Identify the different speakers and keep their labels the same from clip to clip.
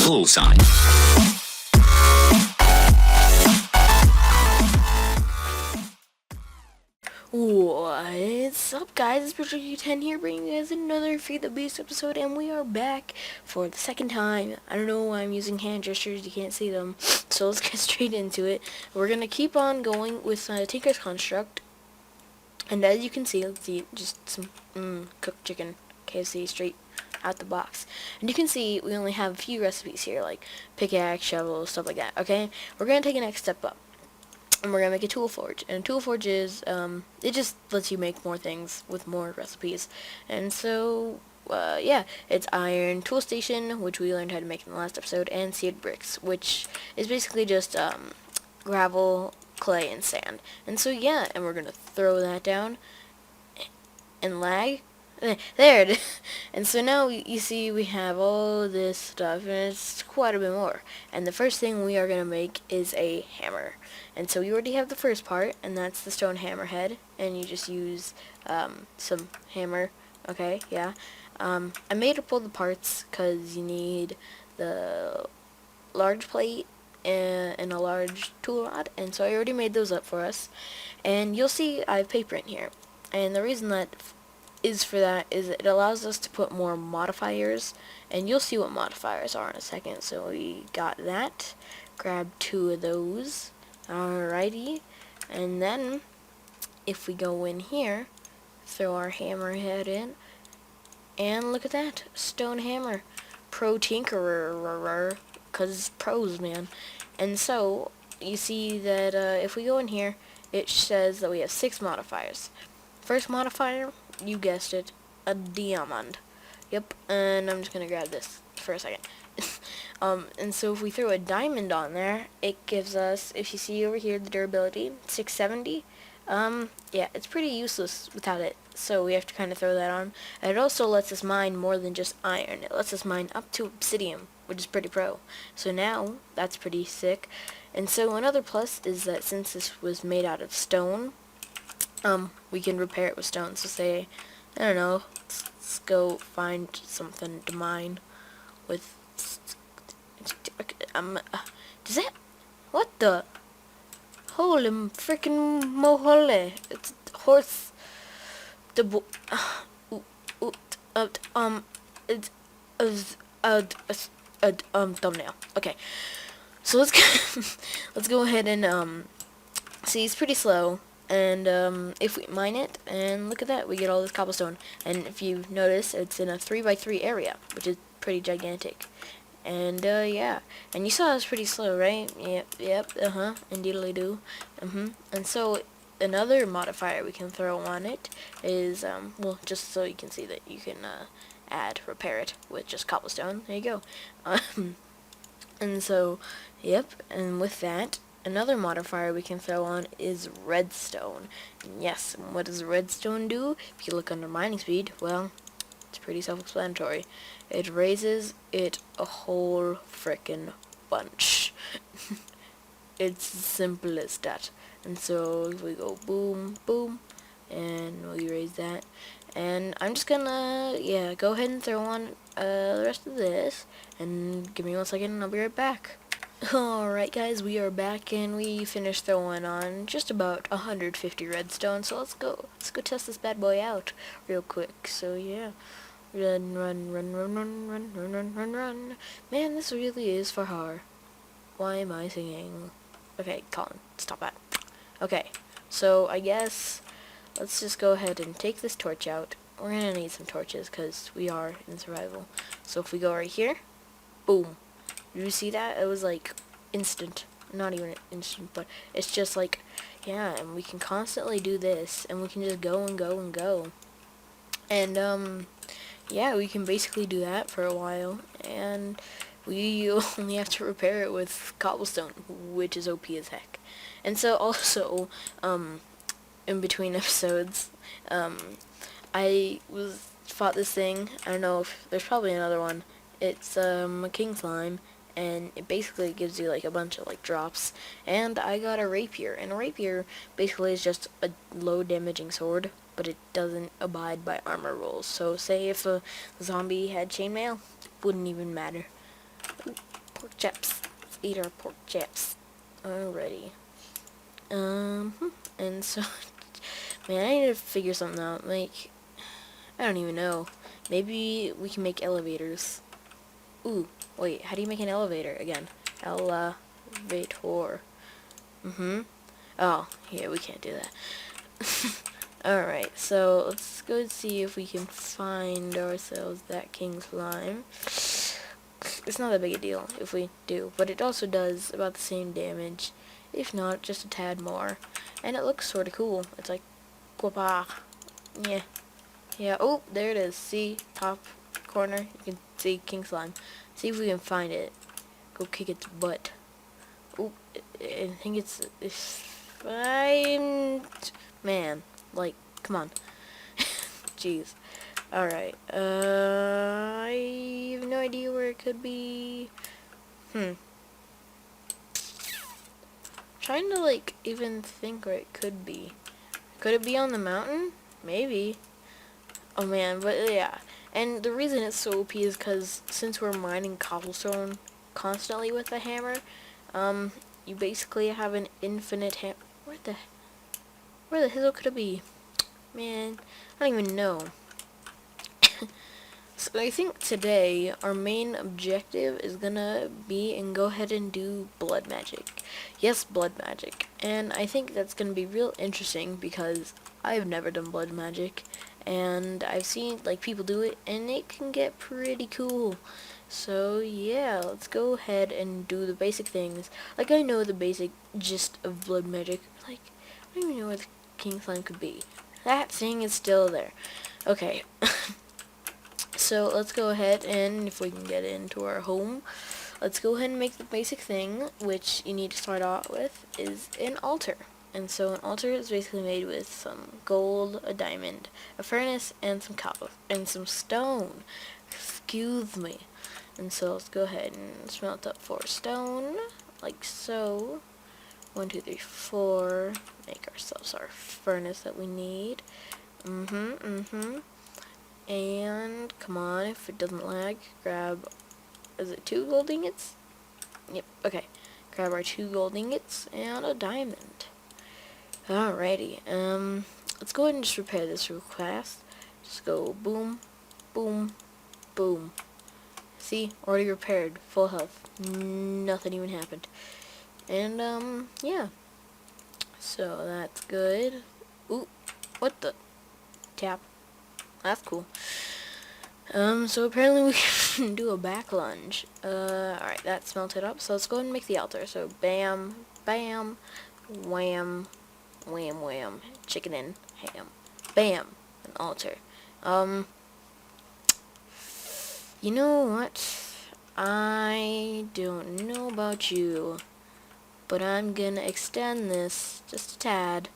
Speaker 1: full sign.
Speaker 2: What's up, guys? It's Butcher10 here, bringing you guys another Feed the Beast episode, and we are back for the second time. I don't know why I'm using hand gestures, you can't see them, so let's get straight into it. We're gonna keep on going with Tinker's Construct, and as you can see, let's see, just some cooked chicken, KFC, straight out the box. And you can see we only have a few recipes here, like pickaxe, shovel, stuff like that, okay? We're gonna take a next step up. And we're gonna make a tool forge, and a tool forge is it just lets you make more things with more recipes. And so yeah, it's iron, Toolstation, which we learned how to make in the last episode, and seared bricks, which is basically just gravel, clay, and sand. And so yeah, and we're gonna throw that down and lag. There it is. And so now you see we have all this stuff, and it's quite a bit more. And the first thing we are going to make is a hammer. And so you already have the first part, and that's the stone hammer head. And you just use some hammer. Okay, yeah. I made up all the parts because you need the large plate and a large tool rod. And so I already made those up for us. And you'll see I have paper in here. And the reason that is it allows us to put more modifiers, and you'll see what modifiers are in a second. So we got that, grab 2 of those, alrighty, and then if we go in here, throw our hammer head in, and look at that, stone hammer, pro tinkerer, cause pros, man. And so you see that if we go in here, it says that we have 6 modifiers. First modifier, you guessed it, a diamond. Yep, and I'm just gonna grab this for a second. And so if we throw a diamond on there, it gives us, if you see over here, the durability, 670. Yeah, it's pretty useless without it, so we have to kind of throw that on. And it also lets us mine more than just iron. It lets us mine up to obsidian, which is pretty pro. So now, that's pretty sick. And so another plus is that since this was made out of stone, we can repair it with stone. So say, I don't know, let's go find something to mine with, does that, what the, holy freaking mohole, it's horse, the, it's, thumbnail, okay, so let's go, let's go ahead and, see, it's pretty slow. And if we mine it, and look at that, we get all this cobblestone. And if you notice, it's in a 3x3 area, which is pretty gigantic. And yeah, and you saw it's pretty slow, right? Yep, indeedly-do. And so another modifier we can throw on it is, well, just so you can see that you can repair it with just cobblestone. There you go. And so, yep, and with that, another modifier we can throw on is redstone. And yes, what does redstone do? If you look under mining speed, well, it's pretty self-explanatory. It raises it a whole frickin' bunch. It's as simple as that. And so we go boom, boom, and we raise that. And I'm just gonna, yeah, go ahead and throw on the rest of this. And give me 1 second and I'll be right back. Alright guys, we are back and we finished throwing on just about 150 redstone, so let's go test this bad boy out real quick. So yeah, run, man, this really is for hard. Why am I singing? Okay, Colin, stop that. Okay, so I guess let's just go ahead and take this torch out. We're gonna need some torches because we are in survival. So if we go right here, boom. Did you see that? It was like instant. Not even instant, but it's just like, yeah, and we can constantly do this, and we can just go and go and go. And, yeah, we can basically do that for a while, and we only have to repair it with cobblestone, which is OP as heck. And so also, in between episodes, I fought this thing. I don't know if there's probably another one. It's a king slime, and it basically gives you like a bunch of like drops. And I got a rapier, and a rapier basically is just a low damaging sword, but it doesn't abide by armor rules. So say if a zombie had chainmail, it wouldn't even matter. pork chops. Let's eat our pork chops. Alrighty. And so, man, I need to figure something out. Like, I don't even know. Maybe we can make elevators. Ooh, wait, how do you make an elevator again? Elevator. Oh, yeah, we can't do that. Alright, so let's go see if we can find ourselves that king slime. It's not that big a deal if we do, but it also does about the same damage, if not just a tad more. And it looks sort of cool. It's like, guapa. Yeah. Yeah, oh, there it is. See, top corner, you can see king slime. See if we can find it. Go kick its butt. Oh, I think it's fine. Man, like, come on. Jeez. Alright, I have no idea where it could be. Trying to, like, even think where it could be. Could it be on the mountain? Maybe. Oh man, but yeah. And the reason it's so OP is because since we're mining cobblestone constantly with the hammer, you basically have an infinite Where the hell could it be? Man, I don't even know. So I think today our main objective is gonna be and go ahead and do blood magic. Yes, blood magic. And I think that's gonna be real interesting because I've never done blood magic and I've seen like people do it and it can get pretty cool. So yeah, let's go ahead and do the basic things. Like I know the basic gist of blood magic. Like I don't even know where the king slime could be. That thing is still there. Okay. So let's go ahead and if we can get into our home, let's go ahead and make the basic thing, which you need to start out with, is an altar. And so an altar is basically made with some gold, a diamond, a furnace, and some copper, and some stone. Excuse me. And so let's go ahead and smelt up 4 stone, like so. 1, 2, 3, 4. Make ourselves our furnace that we need. And come on, if it doesn't lag, grab, is it 2 gold ingots? Yep, okay. Grab our 2 gold ingots and a diamond. Alrighty, let's go ahead and just repair this real fast. Just go boom, boom, boom. See, already repaired, full health. Nothing even happened. And, yeah. So that's good. Ooh, what the? Tap. That's cool. So apparently we can do a back lunge. Alright, that's melted up. So let's go ahead and make the altar. So bam, bam, wham, wham, wham, chicken and ham. Bam, an altar. You know what? I don't know about you, but I'm gonna extend this just a tad.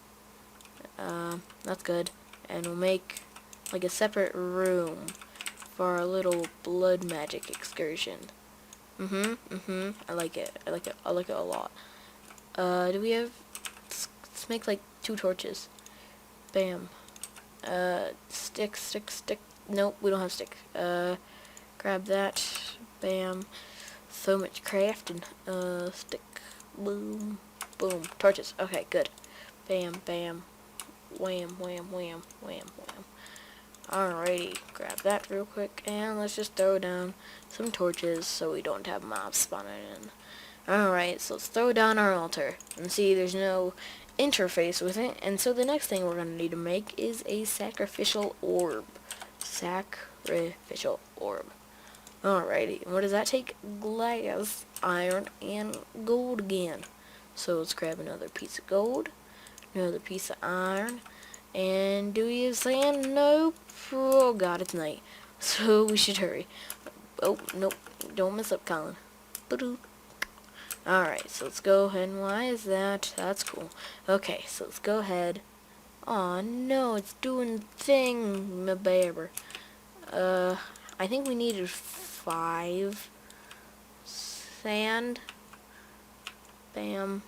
Speaker 2: That's good. And we'll make like a separate room for our little blood magic excursion. I like it. I like it a lot. Do we have, let's make like 2 torches. Bam. Stick. Nope, we don't have stick. Grab that. Bam. So much crafting. Stick. Boom. Boom. Torches. Okay, good. Bam, bam. Wham, wham, wham, wham, wham. Alrighty, grab that real quick, and let's just throw down some torches so we don't have mobs spawning in. Alright, so let's throw down our altar. And see, there's no interface with it, and so the next thing we're going to need to make is a sacrificial orb. Sacrificial orb. Alrighty, and what does that take? Glass, iron, and gold again. So let's grab another piece of gold, another piece of iron, and do we have sand? Nope. Oh god, it's night. So we should hurry. Oh, nope. Don't mess up, Colin. Alright, so let's go ahead and why is that? That's cool. Okay, so let's go ahead. Aw, no, it's doing the thing, my bear. I think we needed 5 sand. Bam,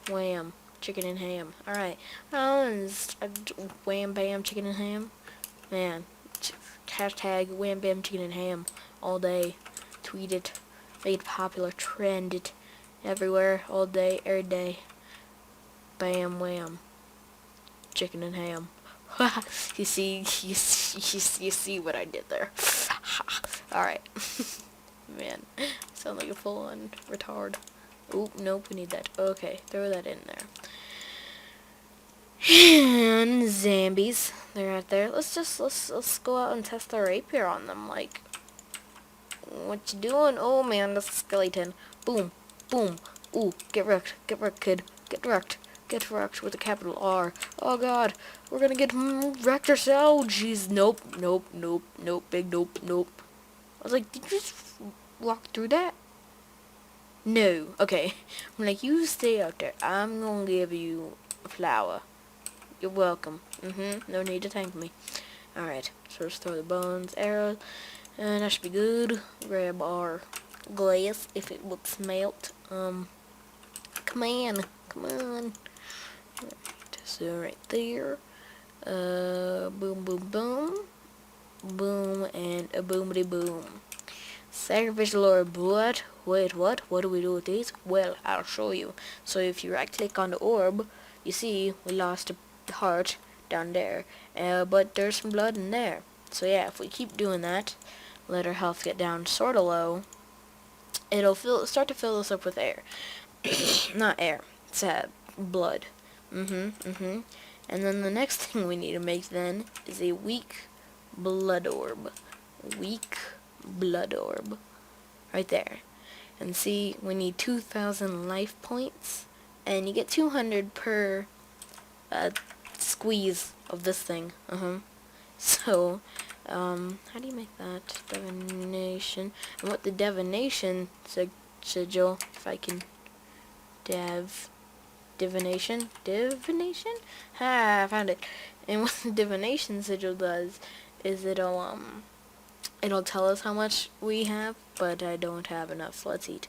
Speaker 2: wham. Chicken and ham. Alright. Wham bam chicken and ham. Man. Hashtag wham bam chicken and ham all day. Tweet it. made popular, trended everywhere, all day, every day. Bam, wham, chicken and ham. You see what I did there. Alright. Man, sound like a full-on retard. Oop, nope, we need that. Okay, throw that in there. And zombies, they're out there. Let's go out and test our rapier on them. Like, what you doing? Oh man, that's a skeleton. Boom, boom. Ooh, get wrecked, kid. Get wrecked with a capital R. Oh god, we're gonna get wrecked ourselves. Jeez, nope, big nope. I was like, did you just walk through that? No. Okay, I'm like, you stay out there. I'm gonna give you a flower. You're welcome. No need to thank me. Alright, so let's throw the bones, arrows, and that should be good. Grab our glass if it would smelt. Come on. So right there. Boom, and a boomity boom. Sacrificial orb. What? Wait, what? What do we do with these? Well, I'll show you. So if you right click on the orb, you see we lost a heart down there, but there's some blood in there. So yeah, if we keep doing that, let our health get down sort of low, it'll start to fill us up with air. Not air, it's blood. And then the next thing we need to make then is a weak blood orb. Right there. And see, we need 2,000 life points, and you get 200 per squeeze of this thing. So, how do you make that? Divination. And what the divination sigil, if I can divination? Ha, I found it. And what the divination sigil does is it'll tell us how much we have, but I don't have enough. Let's eat.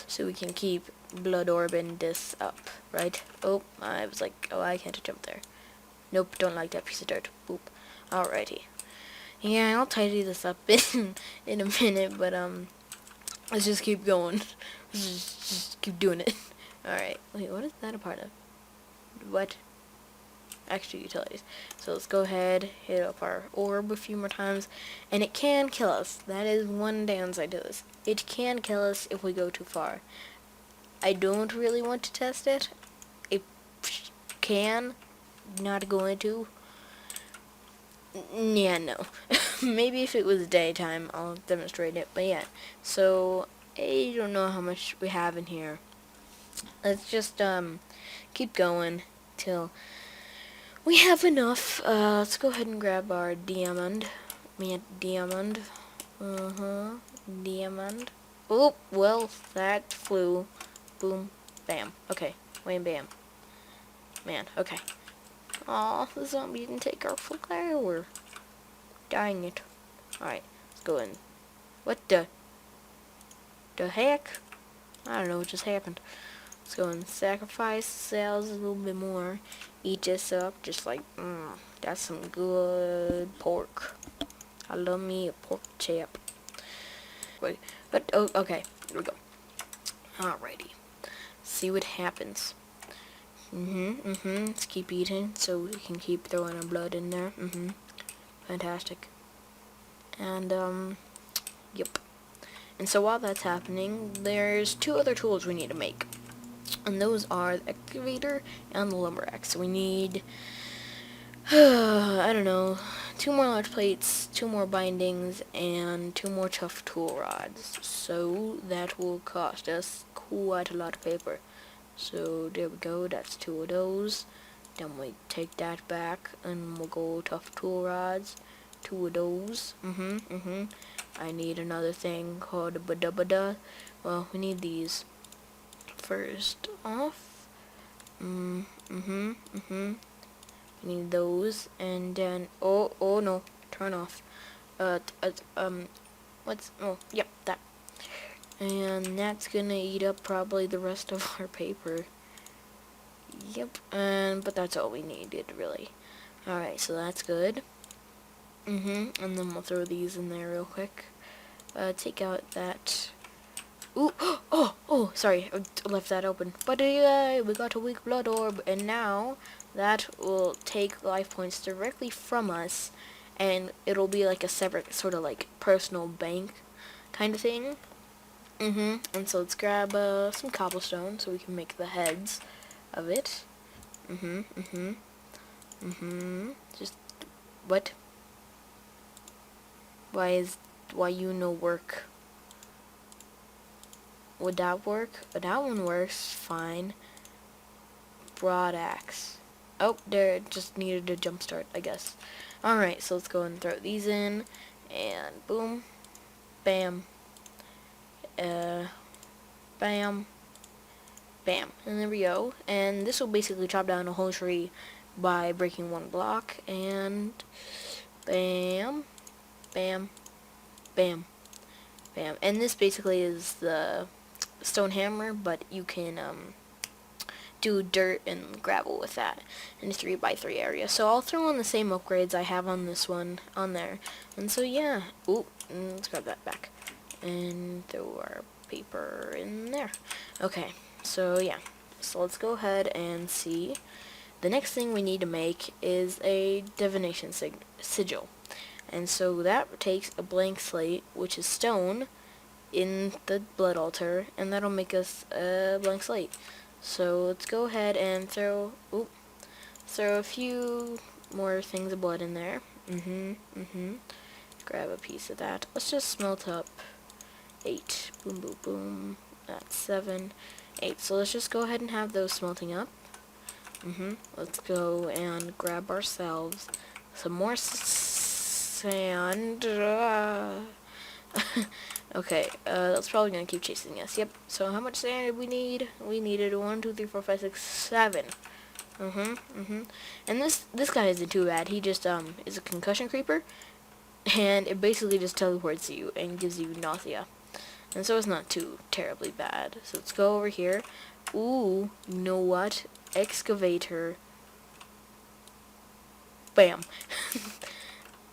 Speaker 2: So we can keep blood orbing this up, right? Oh, I was like, oh, I can't jump there. Nope, don't like that piece of dirt. Boop. Alrighty. Yeah, I'll tidy this up in a minute, but let's just keep going. Just keep doing it. Alright. Wait, what is that a part of? What? Extra utilities. So let's go ahead, hit up our orb a few more times, and it can kill us. That is one downside to this. It can kill us if we go too far. I don't really want to test it. It can, not going to. Yeah, no. Maybe if it was daytime, I'll demonstrate it. But yeah, so I don't know how much we have in here. Let's just keep going till we have enough. Let's go ahead and grab our diamond. Diamond. Diamond. Oh, well, that flew. Boom. Bam. Okay. Wham, bam. Man, okay. Aw, the zombie didn't take our flower. Dang it. Alright, let's go in. What the heck? I don't know what just happened. Let's go and sacrifice cells a little bit more. Eat this up, just like, that's some good pork. I love me a pork chop. Wait, but, oh, okay, here we go. Alrighty. See what happens. Let's keep eating so we can keep throwing our blood in there. Fantastic. And, yep. And so while that's happening, there's two other tools we need to make. And those are the excavator and the lumber axe. So we need, I don't know, 2 more large plates, 2 more bindings, and 2 more tough tool rods. So that will cost us quite a lot of paper. So there we go, that's 2 of those. Then we take that back and we'll go tough tool rods. 2 of those. I need another thing called a bada. Well, we need these. First off. We need those, and then oh no, turn off. Yep, that. And that's gonna eat up probably the rest of our paper. Yep, but that's all we needed, really. Alright, so that's good. And then we'll throw these in there real quick. Take out that Ooh, oh, sorry, I left that open. But we got a weak blood orb, and now that will take life points directly from us, and it'll be like a separate sort of like personal bank kind of thing. And so let's grab some cobblestone so we can make the heads of it. Just, what? Why you no work? Would that work? That one works fine. Broad axe. Oh, there, it just needed a jump start, I guess. Alright, so let's go and throw these in. And boom. Bam. Bam. Bam. And there we go. And this will basically chop down a whole tree by breaking one block. And bam. Bam. Bam. Bam. And this basically is the stone hammer, but you can do dirt and gravel with that in a 3x3 area. So I'll throw on the same upgrades I have on this one on there. And so yeah. Ooh, let's grab that back. And throw our paper in there. Okay, so yeah. So let's go ahead and see. The next thing we need to make is a divination sigil. And so that takes a blank slate, which is stone, in the blood altar, and that'll make us a blank slate. So let's go ahead and throw a few more things of blood in there. Grab a piece of that. Let's just smelt up 8. Boom, boom, boom. That's 7, 8. So let's just go ahead and have those smelting up. Let's go and grab ourselves some more sand. Okay, that's probably gonna keep chasing us. Yep. So how much sand did we need? We needed 1, 2, 3, 4, 5, 6, 7. And this guy isn't too bad. He just is a concussion creeper, and it basically just teleports you and gives you nausea. And so it's not too terribly bad. So let's go over here. Ooh, you know what? Excavator. Bam.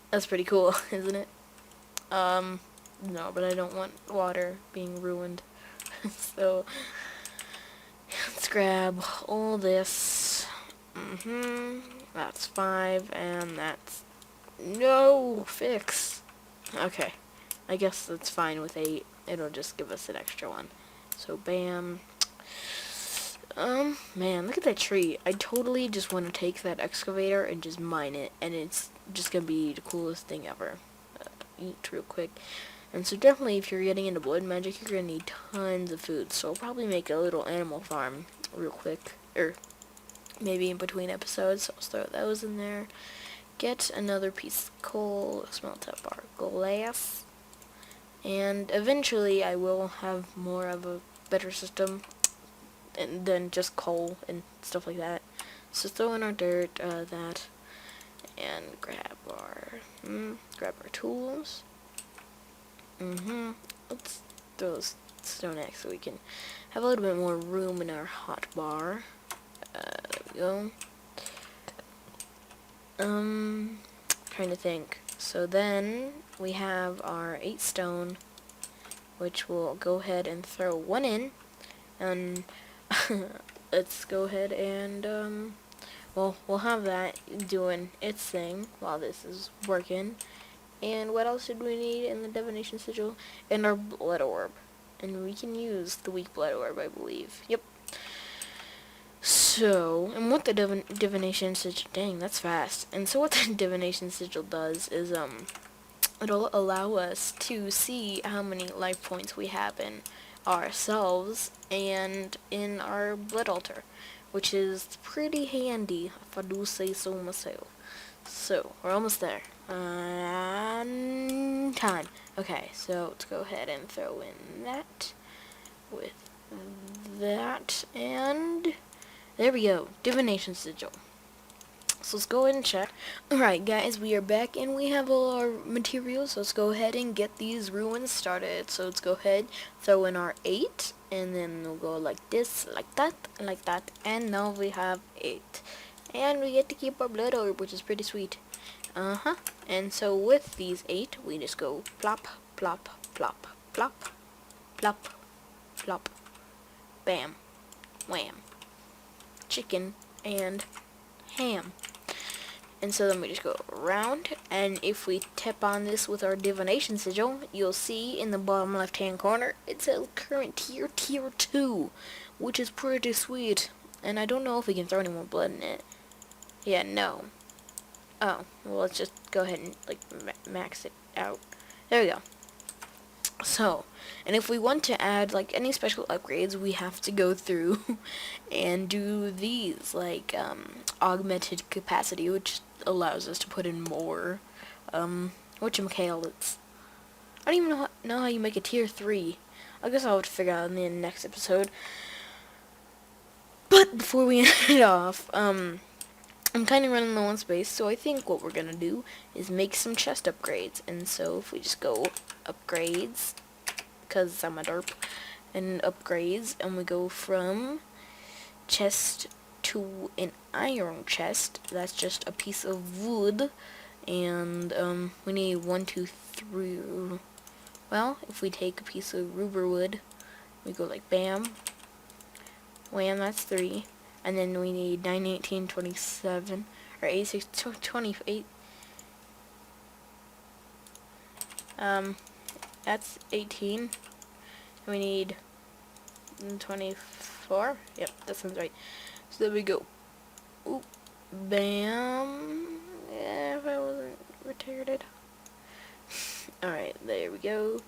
Speaker 2: That's pretty cool, isn't it? No, but I don't want water being ruined. So let's grab all this. That's 5, and that's no fix. Okay, I guess that's fine with 8. It'll just give us an extra one. So bam. Man, look at that tree. I totally just want to take that excavator and just mine it, and it's just gonna be the coolest thing ever. Eat real quick. And so definitely, if you're getting into blood magic, you're gonna need tons of food. So I'll probably make a little animal farm real quick, or maybe in between episodes. So I'll throw those in there. Get another piece of coal, smelt up our glass, and eventually I will have more of a better system than just coal and stuff like that. So throw in our dirt, that, and grab our tools. Let's throw this stone axe so we can have a little bit more room in our hot bar. There we go. Trying to think. So then we have our 8 stone, which we'll go ahead and throw 1 in, and let's go ahead and we'll have that doing its thing while this is working. And what else did we need in the divination sigil? And our blood orb. And we can use the weak blood orb, I believe. Yep. So, and what the divination sigil, dang, that's fast. And so what the divination sigil does is, it'll allow us to see how many life points we have in ourselves and in our blood altar, which is pretty handy, if I do say so myself. So, we're almost there. Time. Okay, so let's go ahead and throw in that with that, and there we go, divination sigil. So let's go ahead and check. Alright guys, we are back and we have all our materials, so let's go ahead and get these ruins started. So let's go ahead, throw in our 8, and then we'll go like this, like that, and now we have 8. And we get to keep our blood orb, which is pretty sweet. And so with these 8, we just go plop, plop, plop, plop, plop, flop, bam, wham, chicken, and ham. And so then we just go around, and if we tap on this with our divination sigil, you'll see in the bottom left hand corner, it says current tier, tier 2, which is pretty sweet. And I don't know if we can throw any more blood in it. Yeah, no. Oh, well, let's just go ahead and, like, max it out. There we go. So, and if we want to add, like, any special upgrades, we have to go through and do these, like, augmented capacity, which allows us to put in more, whatchamacallits. I don't even know how you make a tier 3. I guess I'll have to figure out in the next episode. But before we end it off, I'm kind of running low on space, so I think what we're going to do is make some chest upgrades. And so if we just go upgrades, because I'm a derp, and upgrades, and we go from chest to an iron chest, that's just a piece of wood, and we need 1, 2, 3, well, if we take a piece of rubber wood, we go like bam, wham, that's 3, and then we need 9, 18, 27, or 86, 28, that's 18, and we need 24, yep, that sounds right. So there we go. Oop, bam, yeah, if I wasn't retarded. Alright, there we go.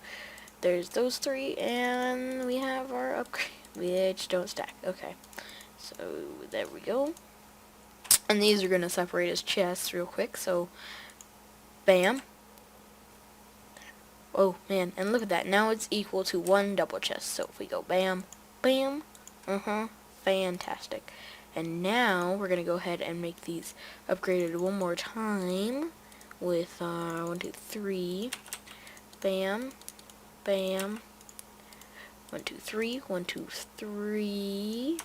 Speaker 2: There's those 3, and we have our upgrade, which don't stack. Okay, so there we go. And these are going to separate as chests real quick, so bam. Oh, man, and look at that. Now it's equal to 1 double chest. So if we go bam, bam, fantastic. And now we're going to go ahead and make these upgraded one more time with 1, 2, 3, bam, bam, 1, 2, 3, 1, 2, 3.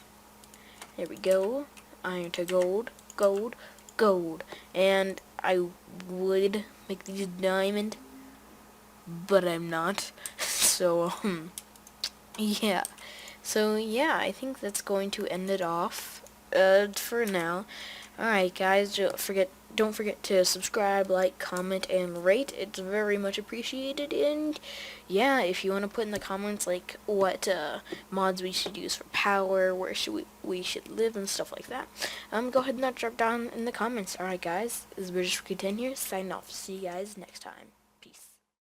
Speaker 2: There we go. Iron to gold, gold, gold. And I would make these diamond, but I'm not. So, yeah. So, yeah, I think that's going to end it off for now. Alright, guys, don't forget to subscribe, like, comment, and rate. It's very much appreciated. And yeah, if you want to put in the comments like what mods we should use for power, where we should live, and stuff like that, go ahead and drop down in the comments. Alright, guys, this is British Pretend here, signing off. See you guys next time.